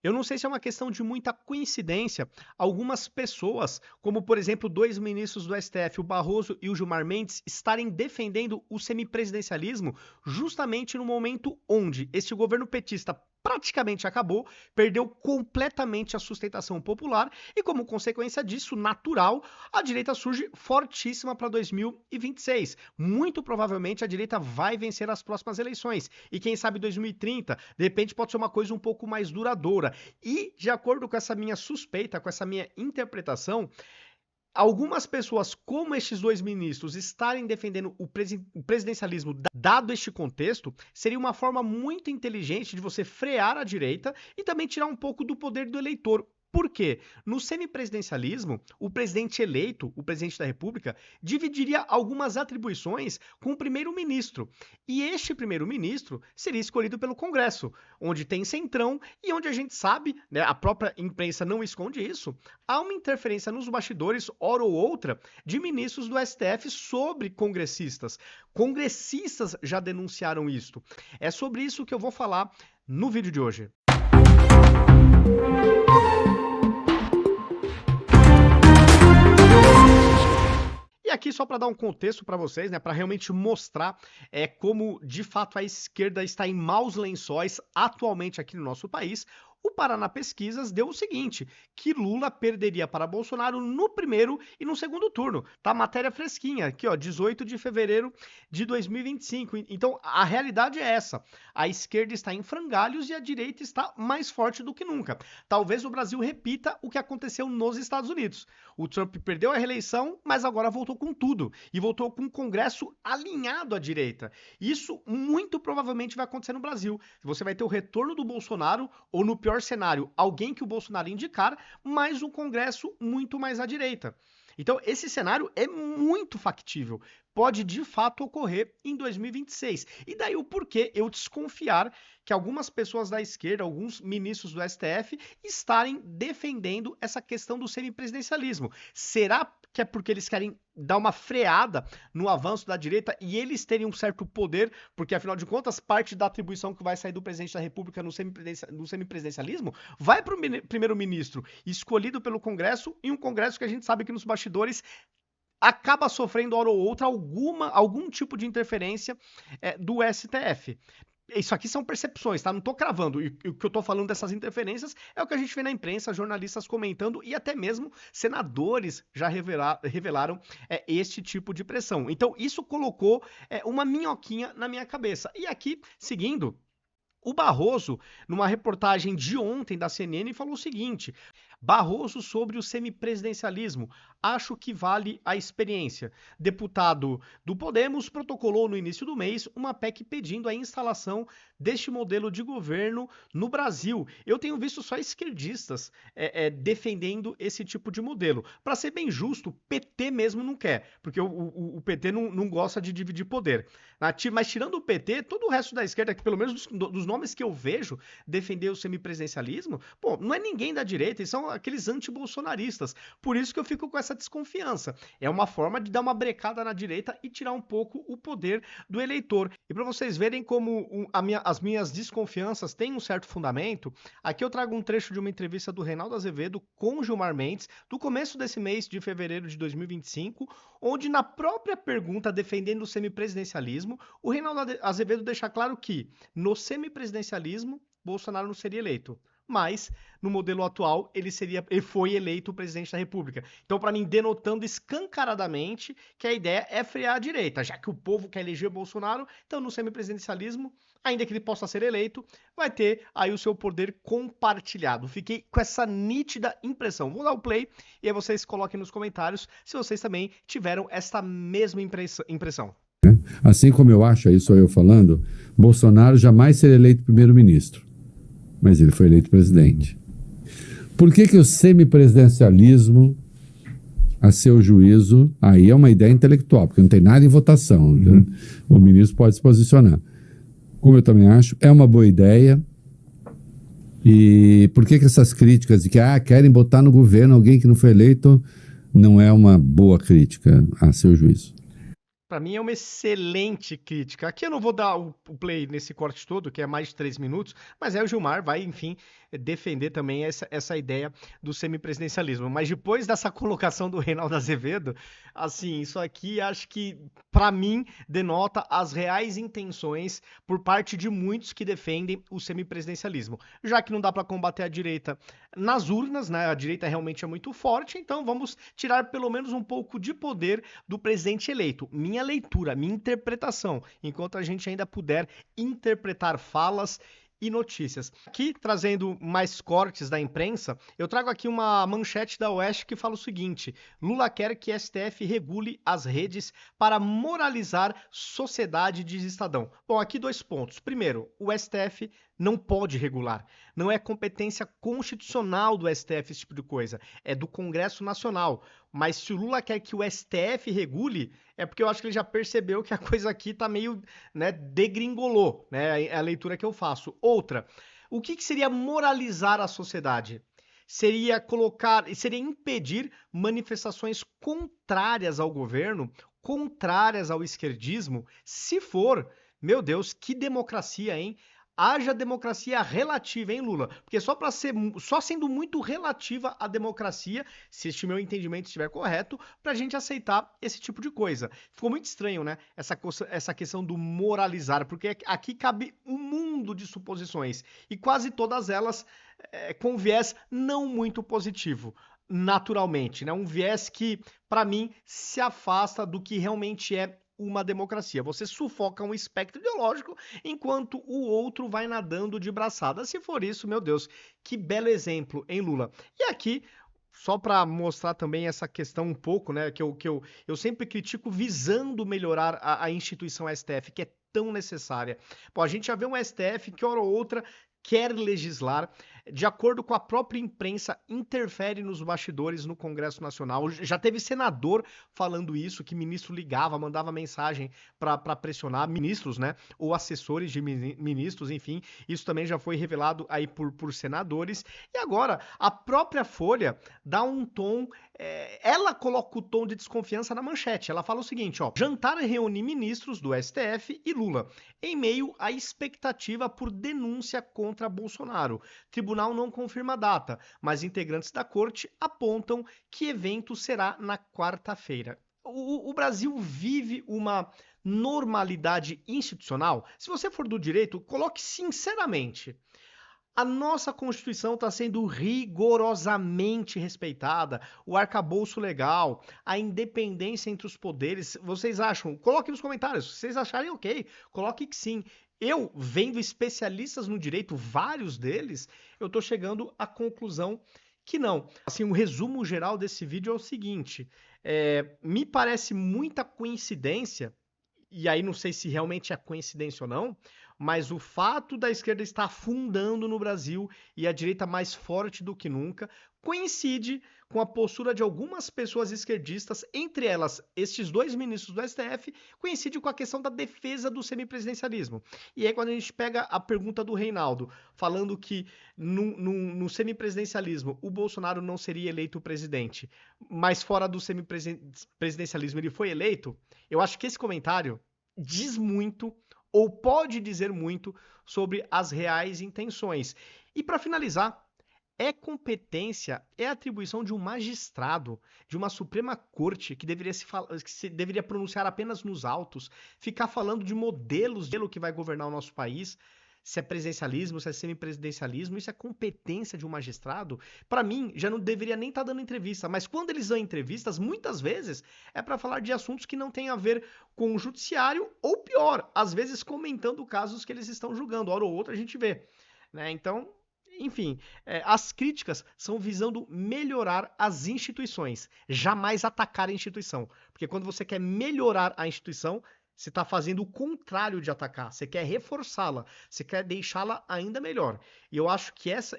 Eu não sei se é uma questão de muita coincidência, algumas pessoas, como por exemplo 2 ministros do STF, o Barroso e o Gilmar Mendes, estarem defendendo o semipresidencialismo justamente no momento onde este governo petista praticamente acabou, perdeu completamente a sustentação popular e, como consequência disso, natural, a direita surge fortíssima para 2026. Muito provavelmente a direita vai vencer as próximas eleições e quem sabe 2030, de repente pode ser uma coisa um pouco mais duradoura. E, de acordo com essa minha suspeita, com essa minha interpretação, algumas pessoas, como estes 2 ministros, estarem defendendo o presidencialismo dado este contexto, seria uma forma muito inteligente de você frear a direita e também tirar um pouco do poder do eleitor. Por quê? No semipresidencialismo, o presidente eleito, o presidente da República, dividiria algumas atribuições com o primeiro-ministro. E este primeiro-ministro seria escolhido pelo Congresso, onde tem centrão e onde a gente sabe, né, a própria imprensa não esconde isso, há uma interferência nos bastidores, hora ou outra, de ministros do STF sobre congressistas. Congressistas já denunciaram isto. É sobre isso que eu vou falar no vídeo de hoje. E aqui só para dar um contexto para vocês, né, para realmente mostrar como de fato a esquerda está em maus lençóis atualmente aqui no nosso país, o Paraná Pesquisas deu o seguinte, que Lula perderia para Bolsonaro no primeiro e no segundo turno. Tá matéria fresquinha, aqui ó, 18 de fevereiro de 2025. Então a realidade é essa, a esquerda está em frangalhos e a direita está mais forte do que nunca. Talvez o Brasil repita o que aconteceu nos Estados Unidos. O Trump perdeu a reeleição, mas agora voltou com tudo e voltou com um Congresso alinhado à direita. Isso muito provavelmente vai acontecer no Brasil. Você vai ter o retorno do Bolsonaro ou no pior cenário, alguém que o Bolsonaro indicar, mas um Congresso muito mais à direita. Então, esse cenário é muito factível. Pode, de fato, ocorrer em 2026. E daí o porquê eu desconfiar que algumas pessoas da esquerda, alguns ministros do STF, estarem defendendo essa questão do semipresidencialismo. Será que é porque eles querem dar uma freada no avanço da direita e eles terem um certo poder, porque afinal de contas, parte da atribuição que vai sair do presidente da República no semipresidencialismo vai para o primeiro-ministro, escolhido pelo Congresso, e um Congresso que a gente sabe que nos bastidores acaba sofrendo hora ou outra algum tipo de interferência do STF. Isso aqui são percepções, tá? Não tô cravando. E o que eu tô falando dessas interferências é o que a gente vê na imprensa, jornalistas comentando e até mesmo senadores já revelaram este tipo de pressão. Então, isso colocou uma minhoquinha na minha cabeça. E aqui, seguindo, o Barroso, numa reportagem de ontem da CNN, falou o seguinte: Barroso sobre o semipresidencialismo, acho que vale a experiência. Deputado do Podemos protocolou no início do mês uma PEC pedindo a instalação deste modelo de governo no Brasil. Eu tenho visto só esquerdistas defendendo esse tipo de modelo. Para ser bem justo, o PT mesmo não quer, porque o PT não gosta de dividir poder. Mas tirando o PT, todo o resto da esquerda, que pelo menos dos nomes que eu vejo defender o semipresidencialismo, pô, não é ninguém da direita, eles são aqueles antibolsonaristas. Por isso que eu fico com essa desconfiança. É uma forma de dar uma brecada na direita e tirar um pouco o poder do eleitor. E para vocês verem como as minhas desconfianças têm um certo fundamento, aqui eu trago um trecho de uma entrevista do Reinaldo Azevedo com o Gilmar Mendes, do começo desse mês de fevereiro de 2025, onde na própria pergunta defendendo o semipresidencialismo, o Reinaldo Azevedo deixa claro que no semipresidencialismo Bolsonaro não seria eleito, mas no modelo atual ele foi eleito presidente da República. Então, para mim, denotando escancaradamente que a ideia é frear a direita, já que o povo quer eleger Bolsonaro, então no semipresidencialismo, ainda que ele possa ser eleito, vai ter aí o seu poder compartilhado. Fiquei com essa nítida impressão. Vou dar o play e aí vocês coloquem nos comentários se vocês também tiveram essa mesma impressão. Assim como eu acho, aí sou eu falando, Bolsonaro jamais seria eleito primeiro-ministro, mas ele foi eleito presidente. Por que o semipresidencialismo, a seu juízo, aí é uma ideia intelectual, porque não tem nada em votação, o ministro pode se posicionar. Como eu também acho, é uma boa ideia. E por que essas críticas de que querem botar no governo alguém que não foi eleito, não é uma boa crítica, a seu juízo? Para mim é uma excelente crítica. Aqui eu não vou dar o play nesse corte todo, que é mais de 3 minutos, mas aí o Gilmar vai, enfim, defender também essa ideia do semipresidencialismo. Mas depois dessa colocação do Reinaldo Azevedo, assim, isso aqui acho que, para mim, denota as reais intenções por parte de muitos que defendem o semipresidencialismo. Já que não dá para combater a direita nas urnas, né? A direita realmente é muito forte, então vamos tirar pelo menos um pouco de poder do presidente eleito. Minha leitura, minha interpretação, enquanto a gente ainda puder interpretar falas e notícias. Aqui, trazendo mais cortes da imprensa, eu trago aqui uma manchete da Oeste que fala o seguinte: Lula quer que STF regule as redes para moralizar sociedade, diz Estadão. Bom, aqui 2 pontos. Primeiro, o STF não pode regular. Não é competência constitucional do STF esse tipo de coisa. É do Congresso Nacional. Mas se o Lula quer que o STF regule, é porque eu acho que ele já percebeu que a coisa aqui tá meio, né, degringolou, né? É a leitura que eu faço. Outra, o que seria moralizar a sociedade? Seria impedir manifestações contrárias ao governo, contrárias ao esquerdismo? Se for, meu Deus, que democracia, hein? Haja democracia relativa, hein, Lula? Porque só sendo muito relativa a democracia, se este meu entendimento estiver correto, pra gente aceitar esse tipo de coisa. Ficou muito estranho, né? Essa questão do moralizar, porque aqui cabe um mundo de suposições e quase todas elas com viés não muito positivo. Naturalmente, né? Um viés que, para mim, se afasta do que realmente é uma democracia. Você sufoca um espectro ideológico enquanto o outro vai nadando de braçada. Se for isso, meu Deus, que belo exemplo, hein, Lula? E aqui, só para mostrar também essa questão um pouco, né, que eu sempre critico visando melhorar a instituição STF, que é tão necessária. Pô, a gente já vê um STF que, hora ou outra, quer legislar, de acordo com a própria imprensa, interfere nos bastidores no Congresso Nacional. Já teve senador falando isso, que ministro ligava, mandava mensagem para pressionar ministros, né? Ou assessores de ministros, enfim. Isso também já foi revelado aí por senadores. E agora, a própria Folha dá um tom. Ela coloca o tom de desconfiança na manchete. Ela fala o seguinte, ó: jantar reúne ministros do STF e Lula, em meio à expectativa por denúncia contra Bolsonaro. Tribunal não confirma a data, mas integrantes da corte apontam que evento será na quarta-feira. O Brasil vive uma normalidade institucional? Se você for do direito, coloque sinceramente. A nossa Constituição está sendo rigorosamente respeitada, o arcabouço legal, a independência entre os poderes. Vocês acham? Coloquem nos comentários. Se vocês acharem ok, coloque que sim. Eu, vendo especialistas no direito, vários deles, eu estou chegando à conclusão que não. Assim, um resumo geral desse vídeo é o seguinte: me parece muita coincidência, e aí não sei se realmente é coincidência ou não, mas o fato da esquerda estar afundando no Brasil e a direita mais forte do que nunca coincide com a postura de algumas pessoas esquerdistas, entre elas estes 2 ministros do STF, coincide com a questão da defesa do semipresidencialismo. E aí quando a gente pega a pergunta do Reinaldo, falando que no semipresidencialismo o Bolsonaro não seria eleito presidente, mas fora do semipresidencialismo ele foi eleito, eu acho que esse comentário diz muito, ou pode dizer muito, sobre as reais intenções. E para finalizar, competência, atribuição de um magistrado, de uma Suprema Corte, que deveria pronunciar apenas nos autos, ficar falando de modelos que vai governar o nosso país, se é presidencialismo, se é semipresidencialismo, isso é competência de um magistrado? Para mim, já não deveria nem estar dando entrevista, mas quando eles dão entrevistas, muitas vezes é para falar de assuntos que não têm a ver com o judiciário, ou pior, às vezes comentando casos que eles estão julgando, hora ou outra a gente vê, né? Então, enfim, as críticas são visando melhorar as instituições, jamais atacar a instituição, porque quando você quer melhorar a instituição, você está fazendo o contrário de atacar. Você quer reforçá-la. Você quer deixá-la ainda melhor. E eu acho que essa,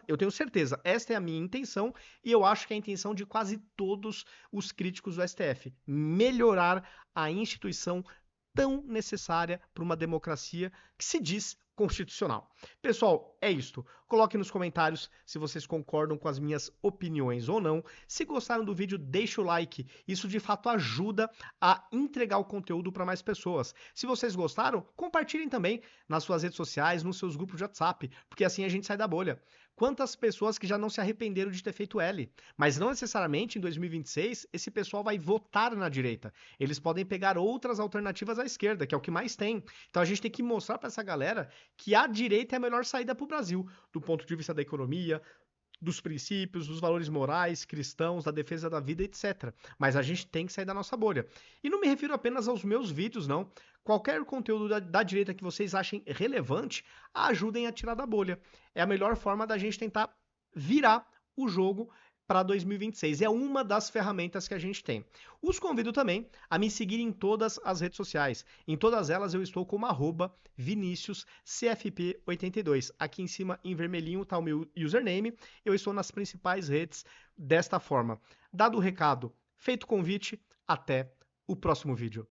eu tenho certeza, esta é a minha intenção e eu acho que é a intenção de quase todos os críticos do STF. Melhorar a instituição tão necessária para uma democracia que se diz constitucional. Pessoal, é isto. Coloque nos comentários se vocês concordam com as minhas opiniões ou não. Se gostaram do vídeo, deixe o like. Isso de fato ajuda a entregar o conteúdo para mais pessoas. Se vocês gostaram, compartilhem também nas suas redes sociais, nos seus grupos de WhatsApp, porque assim a gente sai da bolha. Quantas pessoas que já não se arrependeram de ter feito L, mas não necessariamente em 2026 esse pessoal vai votar na direita. Eles podem pegar outras alternativas à esquerda, que é o que mais tem. Então a gente tem que mostrar para essa galera que a direita é a melhor saída para o Brasil, do ponto de vista da economia, dos princípios, dos valores morais, cristãos, da defesa da vida, etc. Mas a gente tem que sair da nossa bolha. E não me refiro apenas aos meus vídeos, não. Qualquer conteúdo da direita que vocês achem relevante, ajudem a tirar da bolha. É a melhor forma da gente tentar virar o jogo para 2026. É uma das ferramentas que a gente tem. Os convido também a me seguir em todas as redes sociais. Em todas elas eu estou como @ViniciusCFP82. Aqui em cima, em vermelhinho, está o meu username. Eu estou nas principais redes desta forma. Dado o recado, feito o convite, até o próximo vídeo.